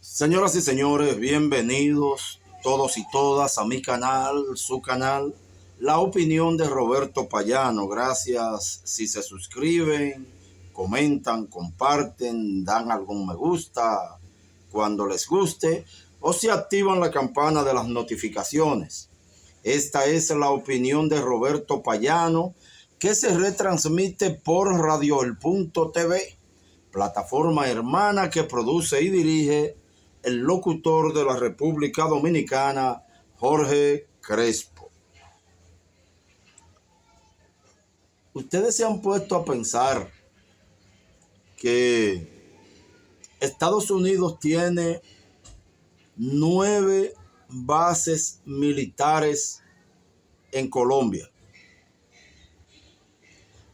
Señoras y señores, bienvenidos todos y todas a mi canal, su canal, La Opinión de Roberto Payano. Gracias si se suscriben, comentan, comparten, dan algún me gusta cuando les guste o si activan la campana de las notificaciones. Esta es La Opinión de Roberto Payano, que se retransmite por Radio El Punto TV, plataforma hermana que produce y dirige el locutor de la República Dominicana, Jorge Crespo. Ustedes se han puesto a pensar que Estados Unidos tiene 9 bases militares en Colombia.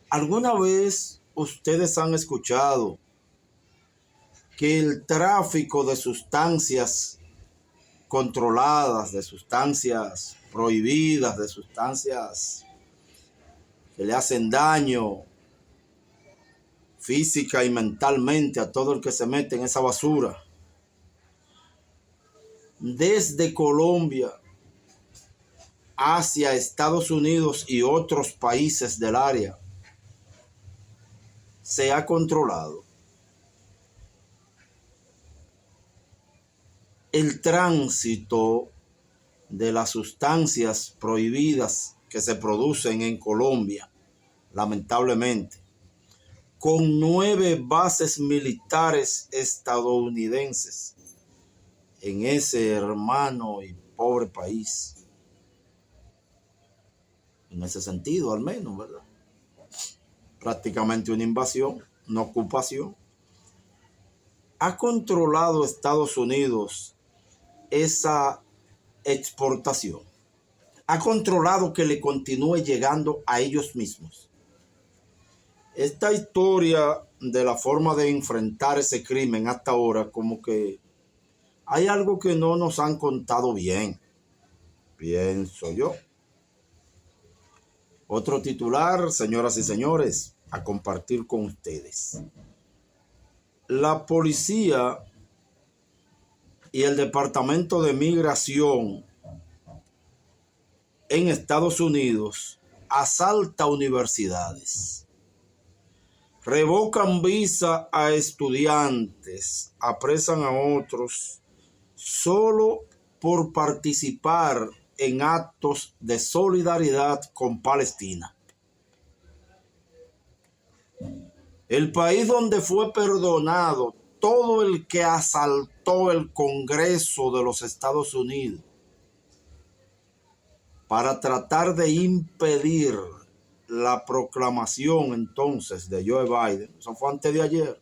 ¿Alguna vez ustedes han escuchado que el tráfico de sustancias controladas, de sustancias prohibidas, de sustancias que le hacen daño física y mentalmente a todo el que se mete en esa basura, desde Colombia hacia Estados Unidos y otros países del área, se ha controlado? El tránsito de las sustancias prohibidas que se producen en Colombia, lamentablemente, con 9 bases militares estadounidenses en ese hermano y pobre país. En ese sentido, al menos, ¿verdad? Prácticamente una invasión, una ocupación. ¿Ha controlado Estados Unidos esa exportación? ¿Ha controlado que le continúe llegando a ellos mismos? Esta historia de la forma de enfrentar ese crimen hasta ahora, como que hay algo que no nos han contado bien, pienso yo. Otro titular, señoras y señores, a compartir con ustedes. La policía y el Departamento de Migración en Estados Unidos asalta universidades, revocan visa a estudiantes, apresan a otros solo por participar en actos de solidaridad con Palestina. El país donde fue perdonado todo el que asaltó el Congreso de los Estados Unidos para tratar de impedir la proclamación entonces de Joe Biden. Eso fue antes de ayer.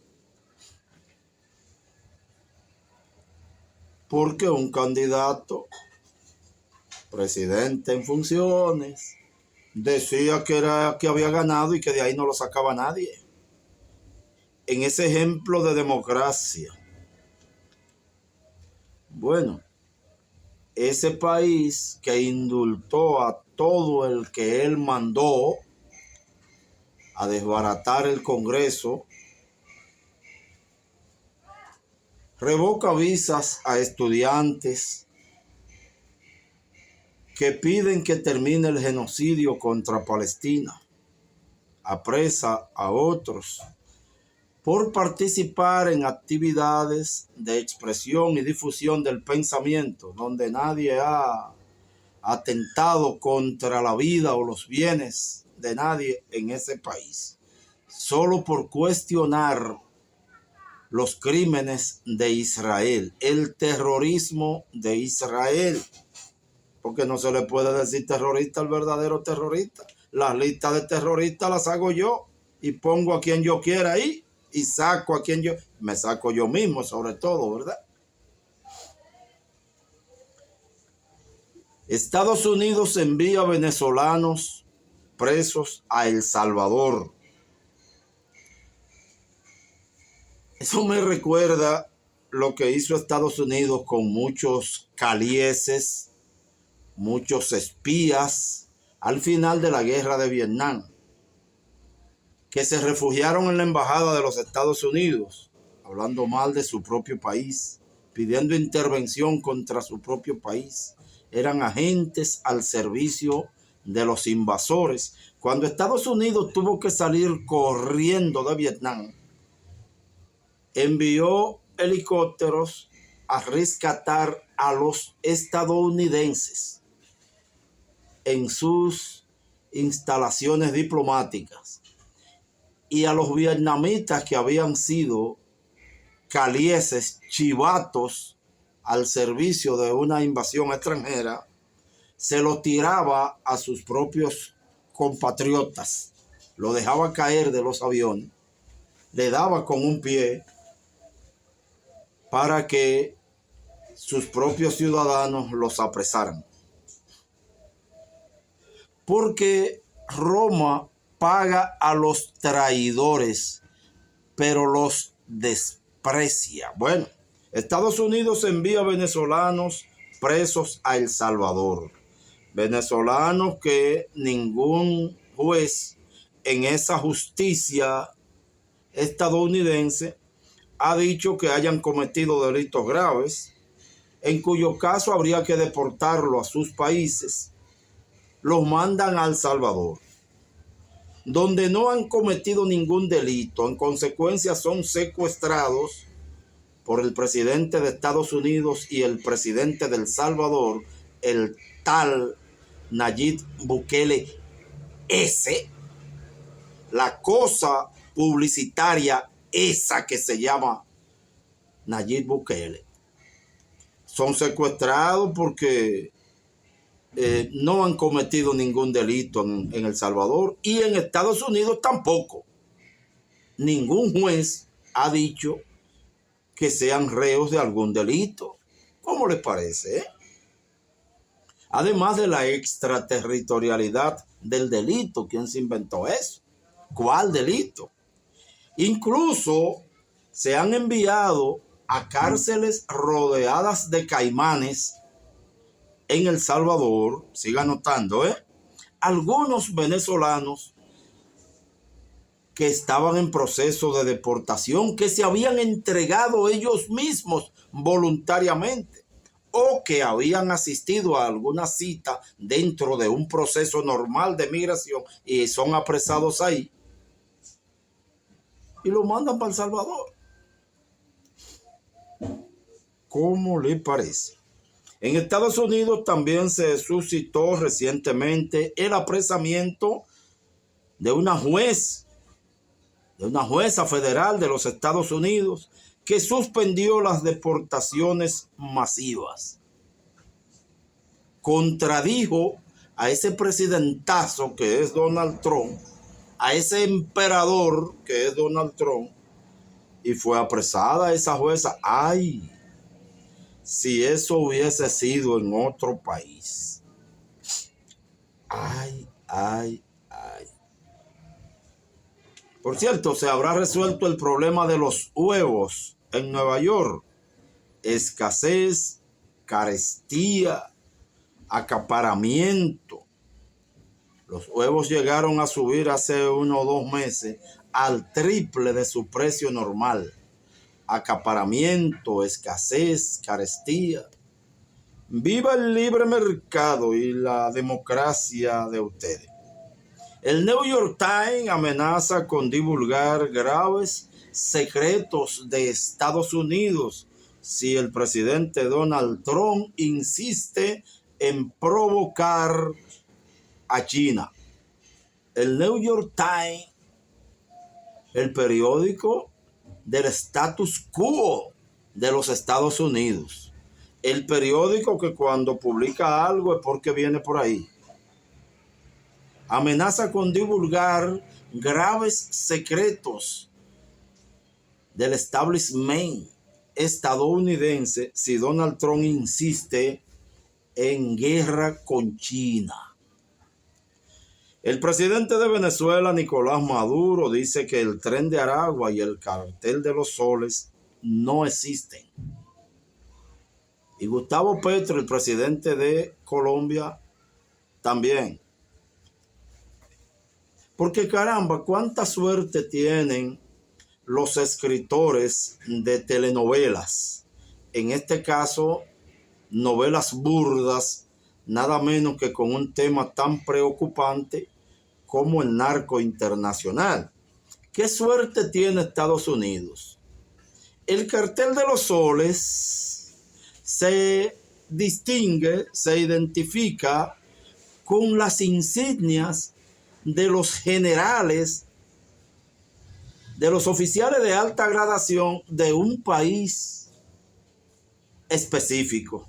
Porque un candidato, presidente en funciones, decía que había ganado y que de ahí no lo sacaba nadie. En ese ejemplo de democracia. Bueno, ese país que indultó a todo el que él mandó a desbaratar el Congreso, revoca visas a estudiantes que piden que termine el genocidio contra Palestina, apresa a otros por participar en actividades de expresión y difusión del pensamiento, donde nadie ha atentado contra la vida o los bienes de nadie en ese país, solo por cuestionar los crímenes de Israel, el terrorismo de Israel, porque no se le puede decir terrorista al verdadero terrorista. Las listas de terroristas las hago yo y pongo a quien yo quiera ahí y saco a quien me saco yo mismo, sobre todo, ¿verdad? Estados Unidos envía venezolanos presos a El Salvador. Eso me recuerda lo que hizo Estados Unidos con muchos calieses, muchos espías al final de la guerra de Vietnam, que se refugiaron en la embajada de los Estados Unidos, hablando mal de su propio país, pidiendo intervención contra su propio país. Eran agentes al servicio de los invasores. Cuando Estados Unidos tuvo que salir corriendo de Vietnam, envió helicópteros a rescatar a los estadounidenses en sus instalaciones diplomáticas y a los vietnamitas que habían sido calieses, chivatos al servicio de una invasión extranjera, se lo tiraba a sus propios compatriotas, lo dejaba caer de los aviones, le daba con un pie para que sus propios ciudadanos los apresaran. Porque Roma paga a los traidores, pero los desprecia. Bueno, Estados Unidos envía venezolanos presos a El Salvador. Venezolanos que ningún juez en esa justicia estadounidense ha dicho que hayan cometido delitos graves, en cuyo caso habría que deportarlo a sus países. Los mandan a El Salvador, donde no han cometido ningún delito. En consecuencia, son secuestrados por el presidente de Estados Unidos y el presidente de El Salvador, el tal Nayib Bukele S. La cosa publicitaria esa que se llama Nayib Bukele. Son secuestrados porque no han cometido ningún delito en El Salvador, y en Estados Unidos tampoco. Ningún juez ha dicho que sean reos de algún delito. ¿Cómo les parece? Además de la extraterritorialidad del delito, ¿quién se inventó eso? ¿Cuál delito? Incluso se han enviado a cárceles rodeadas de caimanes en El Salvador, siga notando, algunos venezolanos que estaban en proceso de deportación, que se habían entregado ellos mismos voluntariamente o que habían asistido a alguna cita dentro de un proceso normal de migración y son apresados ahí y lo mandan para El Salvador. ¿Cómo le parece? En Estados Unidos también se suscitó recientemente el apresamiento de una jueza federal de los Estados Unidos que suspendió las deportaciones masivas. Contradijo a ese presidentazo que es Donald Trump, a ese emperador que es Donald Trump, y fue apresada esa jueza. ¡Ay! Si eso hubiese sido en otro país. ¡Ay, ay, ay! Por cierto, se habrá resuelto el problema de los huevos en Nueva York. Escasez, carestía, acaparamiento. Los huevos llegaron a subir hace 1 o 2 meses al triple de su precio normal. Acaparamiento, escasez, carestía. Viva el libre mercado y la democracia de ustedes. El New York Times amenaza con divulgar graves secretos de Estados Unidos si el presidente Donald Trump insiste en provocar a China. El New York Times, el periódico del status quo de los Estados Unidos. El periódico que cuando publica algo es porque viene por ahí. Amenaza con divulgar graves secretos del establishment estadounidense si Donald Trump insiste en guerra con China. El presidente de Venezuela, Nicolás Maduro, dice que el Tren de Aragua y el Cartel de los Soles no existen. Y Gustavo Petro, el presidente de Colombia, también. Porque caramba, cuánta suerte tienen los escritores de telenovelas en este caso, novelas burdas, nada menos que con un tema tan preocupante como el narco internacional. ¿Qué suerte tiene Estados Unidos? El cartel de los soles se distingue, se identifica con las insignias de los generales, de los oficiales de alta gradación de un país específico.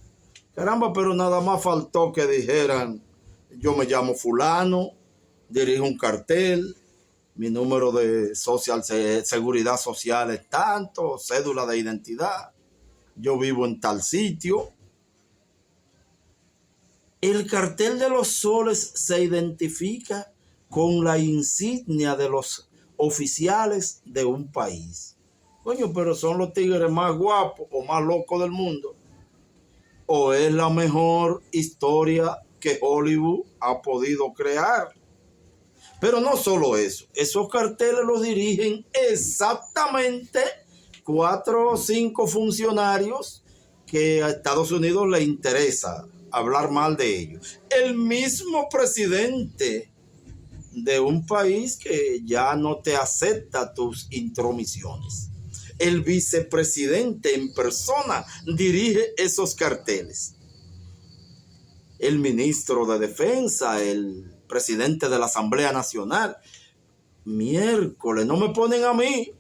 Caramba, pero nada más faltó que dijeran, yo me llamo fulano, dirijo un cartel, mi número de seguridad social es tanto, cédula de identidad, yo vivo en tal sitio. El cartel de los soles se identifica con la insignia de los oficiales de un país. Coño, pero son los tigres más guapos o más locos del mundo. O es la mejor historia que Hollywood ha podido crear. Pero no solo eso, esos carteles los dirigen exactamente 4 o 5 funcionarios que a Estados Unidos le interesa hablar mal de ellos. El mismo presidente de un país que ya no te acepta tus intromisiones. El vicepresidente en persona dirige esos carteles. El ministro de Defensa, el presidente de la Asamblea Nacional. Miércoles, no me ponen a mí.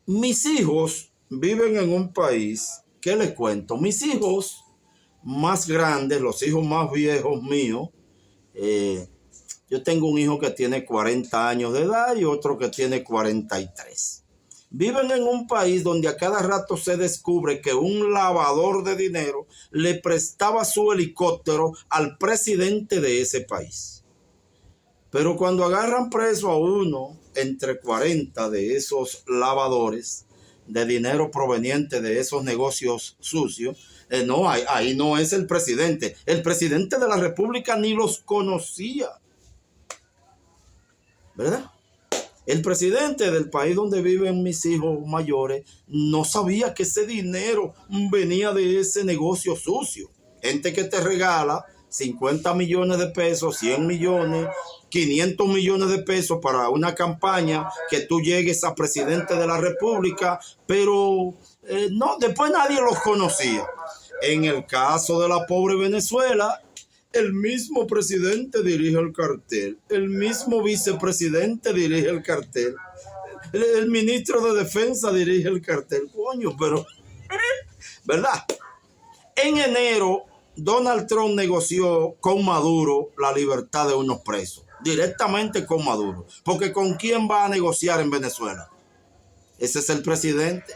Mis hijos viven en un país, ¿qué les cuento? Mis hijos más grandes, los hijos más viejos míos, yo tengo un hijo que tiene 40 años de edad y otro que tiene 43. Viven en un país donde a cada rato se descubre que un lavador de dinero le prestaba su helicóptero al presidente de ese país. Pero cuando agarran preso a uno entre 40 de esos lavadores de dinero proveniente de esos negocios sucios, no, ahí no es el presidente. El presidente de la República ni los conocía. ¿Verdad? El presidente del país donde viven mis hijos mayores no sabía que ese dinero venía de ese negocio sucio. Gente que te regala 50 millones de pesos, 100 millones, 500 millones de pesos para una campaña que tú llegues a presidente de la República, pero no, después nadie los conocía. En el caso de la pobre Venezuela, el mismo presidente dirige el cartel, el mismo vicepresidente dirige el cartel, el ministro de Defensa dirige el cartel. Coño, pero, ¿verdad? En enero, Donald Trump negoció con Maduro la libertad de unos presos, directamente con Maduro, porque ¿con quién va a negociar en Venezuela? Ese es el presidente.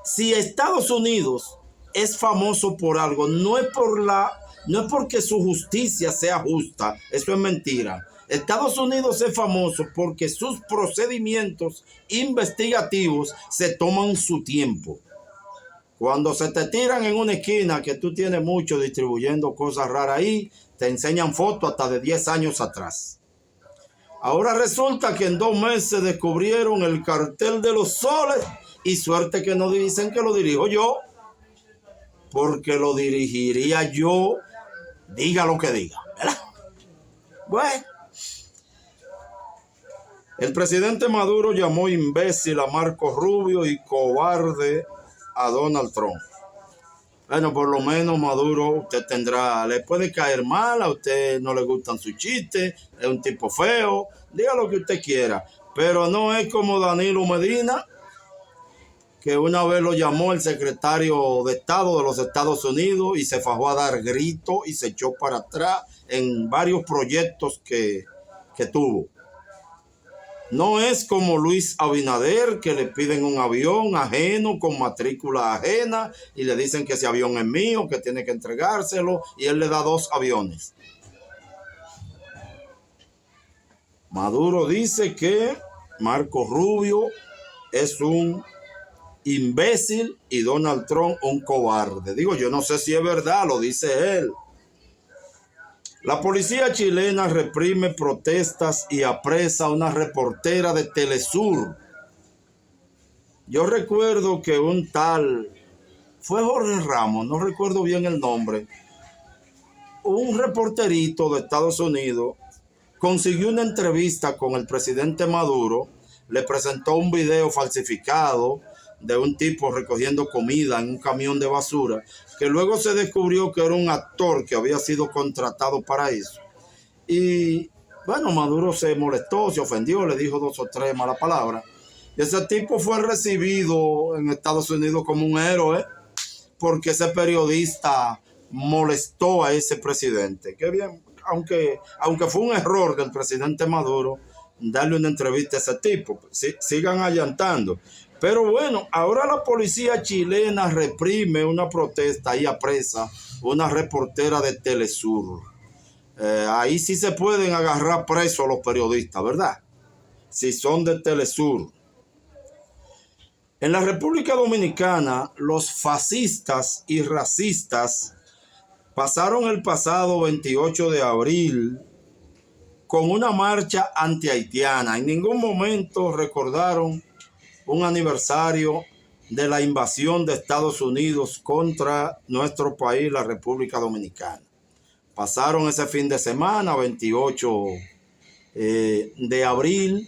Si Estados Unidos es famoso por algo, no es porque su justicia sea justa, eso es mentira. Estados Unidos es famoso porque sus procedimientos investigativos se toman su tiempo. Cuando se te tiran en una esquina que tú tienes mucho distribuyendo cosas raras ahí, te enseñan fotos hasta de 10 años atrás. Ahora resulta que en 2 meses descubrieron el cartel de los soles y suerte que no dicen que lo dirijo yo, porque lo dirigiría yo, diga lo que diga, ¿verdad? Bueno, el presidente Maduro llamó imbécil a Marco Rubio y cobarde a Donald Trump. Bueno, por lo menos Maduro, usted le puede caer mal, a usted no le gustan sus chistes, es un tipo feo, diga lo que usted quiera, pero no es como Danilo Medina, que una vez lo llamó el secretario de Estado de los Estados Unidos y se fajó a dar gritos y se echó para atrás en varios proyectos que tuvo. No es como Luis Abinader, que le piden un avión ajeno con matrícula ajena y le dicen que ese avión es mío, que tiene que entregárselo, y él le da 2 aviones. Maduro dice que Marco Rubio es un imbécil y Donald Trump un cobarde. Digo, yo no sé si es verdad, lo dice él. La policía chilena reprime protestas y apresa a una reportera de Telesur. Yo recuerdo que un tal, fue Jorge Ramos, no recuerdo bien el nombre, un reporterito de Estados Unidos consiguió una entrevista con el presidente Maduro, le presentó un video falsificado de un tipo recogiendo comida en un camión de basura, que luego se descubrió que era un actor que había sido contratado para eso. Y bueno, Maduro se molestó, se ofendió, le dijo 2 o 3 malas palabras. Y ese tipo fue recibido en Estados Unidos como un héroe porque ese periodista molestó a ese presidente. Qué bien, aunque fue un error del presidente Maduro darle una entrevista a ese tipo. Sigan allantando. Pero bueno, ahora la policía chilena reprime una protesta y apresa una reportera de Telesur. Ahí sí se pueden agarrar presos los periodistas, ¿verdad? Si son de Telesur. En la República Dominicana, los fascistas y racistas pasaron el pasado 28 de abril con una marcha antihaitiana. En ningún momento recordaron un aniversario de la invasión de Estados Unidos contra nuestro país, la República Dominicana. Pasaron ese fin de semana, 28 de abril,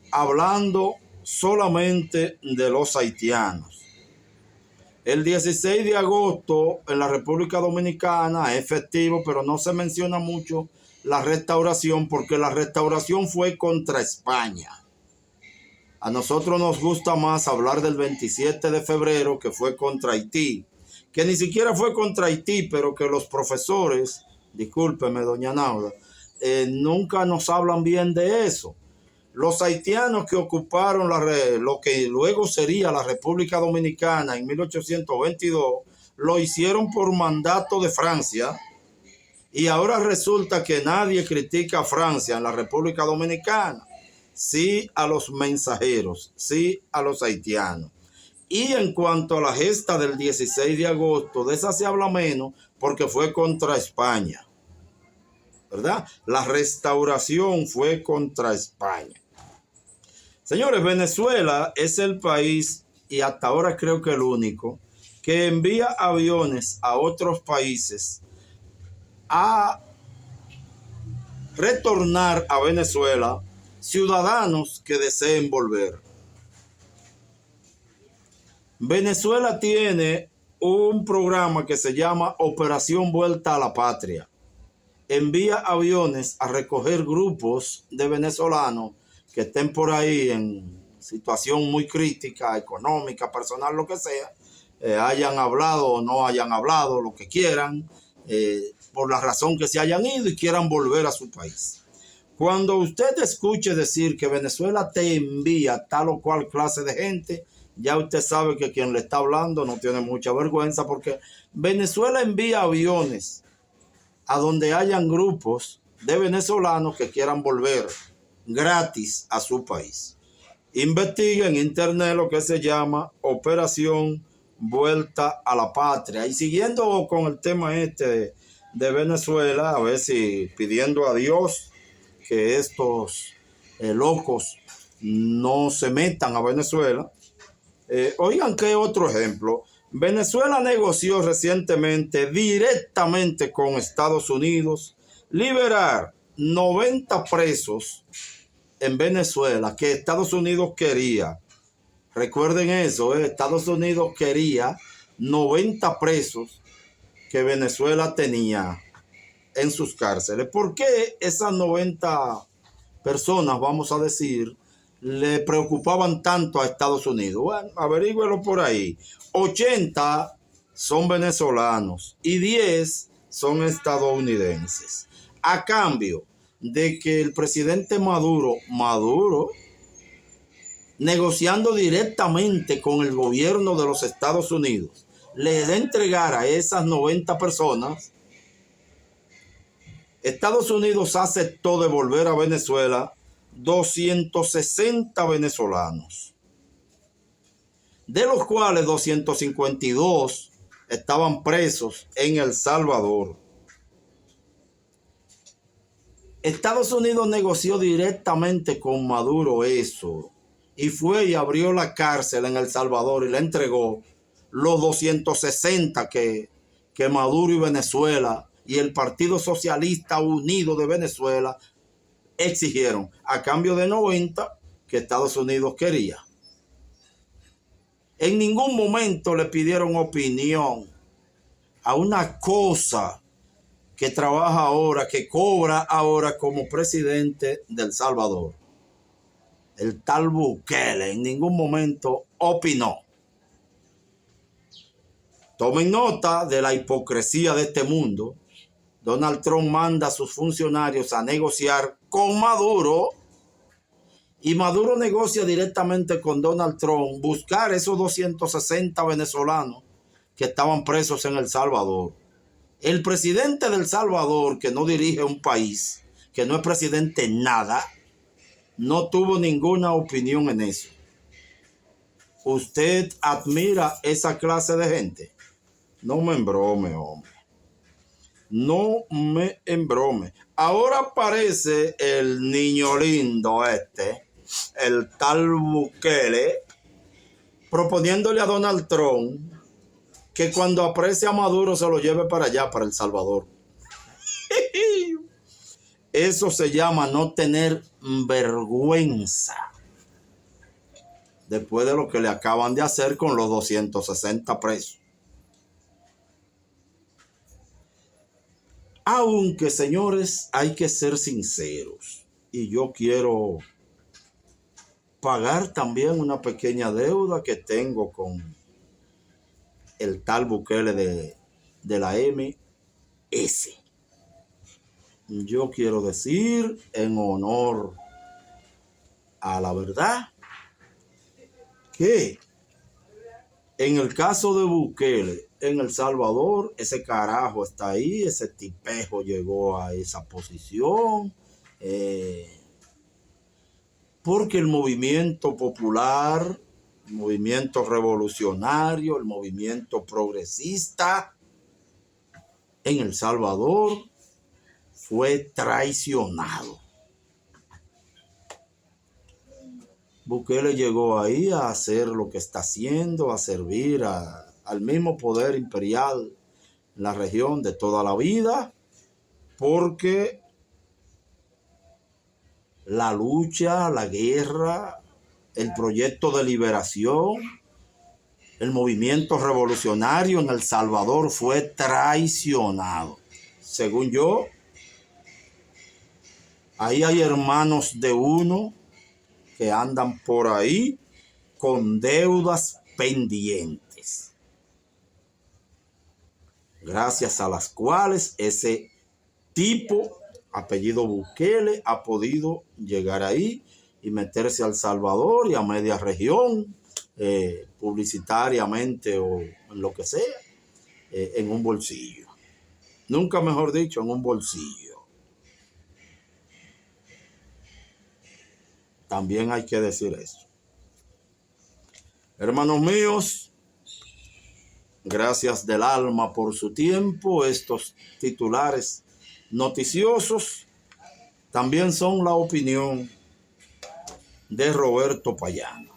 hablando solamente de los haitianos. El 16 de agosto en la República Dominicana es festivo, pero no se menciona mucho la restauración porque la restauración fue contra España. A nosotros nos gusta más hablar del 27 de febrero que fue contra Haití, que ni siquiera fue contra Haití, pero que los profesores, discúlpeme doña Nauda, nunca nos hablan bien de eso. Los haitianos que ocuparon lo que luego sería la República Dominicana en 1822, lo hicieron por mandato de Francia y ahora resulta que nadie critica a Francia en la República Dominicana. Sí a los mensajeros, sí a los haitianos. Y en cuanto a la gesta del 16 de agosto, de esa se habla menos porque fue contra España, ¿verdad? La restauración fue contra España. Señores, Venezuela es el país, y hasta ahora creo que el único, que envía aviones a otros países a retornar a Venezuela ciudadanos que deseen volver. Venezuela tiene un programa que se llama Operación Vuelta a la Patria. Envía aviones a recoger grupos de venezolanos que estén por ahí en situación muy crítica, económica, personal, lo que sea, hayan hablado o no hayan hablado, lo que quieran, por la razón que se hayan ido y quieran volver a su país. Cuando usted escuche decir que Venezuela te envía tal o cual clase de gente, ya usted sabe que quien le está hablando no tiene mucha vergüenza porque Venezuela envía aviones a donde hayan grupos de venezolanos que quieran volver gratis a su país. Investiga en internet lo que se llama Operación Vuelta a la Patria. Y siguiendo con el tema de Venezuela, a ver si pidiendo a Dios que estos locos no se metan a Venezuela. Oigan, ¿qué otro ejemplo? Venezuela negoció recientemente directamente con Estados Unidos liberar 90 presos en Venezuela que Estados Unidos quería. Recuerden eso, Estados Unidos quería 90 presos que Venezuela tenía en sus cárceles. ¿Por qué esas 90 personas, vamos a decir, le preocupaban tanto a Estados Unidos? Bueno, averígüelo por ahí. 80 son venezolanos y 10 son estadounidenses. A cambio de que el presidente Maduro, negociando directamente con el gobierno de los Estados Unidos, le dé entregar a esas 90 personas, Estados Unidos aceptó devolver a Venezuela 260 venezolanos, de los cuales 252 estaban presos en El Salvador. Estados Unidos negoció directamente con Maduro eso. y fue y abrió la cárcel en El Salvador y le entregó los 260 que Maduro y Venezuela y el Partido Socialista Unido de Venezuela exigieron, a cambio de 90 que Estados Unidos quería. En ningún momento le pidieron opinión a una cosa que trabaja ahora, que cobra ahora como presidente de El Salvador. El tal Bukele en ningún momento opinó. Tomen nota de la hipocresía de este mundo. Donald Trump manda a sus funcionarios a negociar con Maduro y Maduro negocia directamente con Donald Trump buscar esos 260 venezolanos que estaban presos en El Salvador. El presidente de El Salvador, que no dirige un país, que no es presidente nada, no tuvo ninguna opinión en eso. ¿Usted admira esa clase de gente? No me embrome, hombre. No me embrome. Ahora aparece el niño lindo el tal Bukele, proponiéndole a Donald Trump que cuando aprecie a Maduro se lo lleve para allá, para El Salvador. Eso se llama no tener vergüenza. Después de lo que le acaban de hacer con los 260 presos. Aunque, señores, hay que ser sinceros. Y yo quiero pagar también una pequeña deuda que tengo con el tal Bukele de la MS. Yo quiero decir, en honor a la verdad, que en el caso de Bukele en El Salvador, ese carajo está ahí, ese tipejo llegó a esa posición, porque el movimiento popular, el movimiento revolucionario, el movimiento progresista en El Salvador fue traicionado. Bukele llegó ahí a hacer lo que está haciendo, a servir al mismo poder imperial en la región de toda la vida, porque la lucha, la guerra, el proyecto de liberación, el movimiento revolucionario en El Salvador fue traicionado. Según yo, ahí hay hermanos de uno que andan por ahí con deudas pendientes, gracias a las cuales ese tipo, apellido Bukele, ha podido llegar ahí y meterse a El Salvador y a media región, publicitariamente o en lo que sea, en un bolsillo. Nunca mejor dicho, en un bolsillo. También hay que decir eso. Hermanos míos, gracias del alma por su tiempo. Estos titulares noticiosos también son la opinión de Roberto Payano.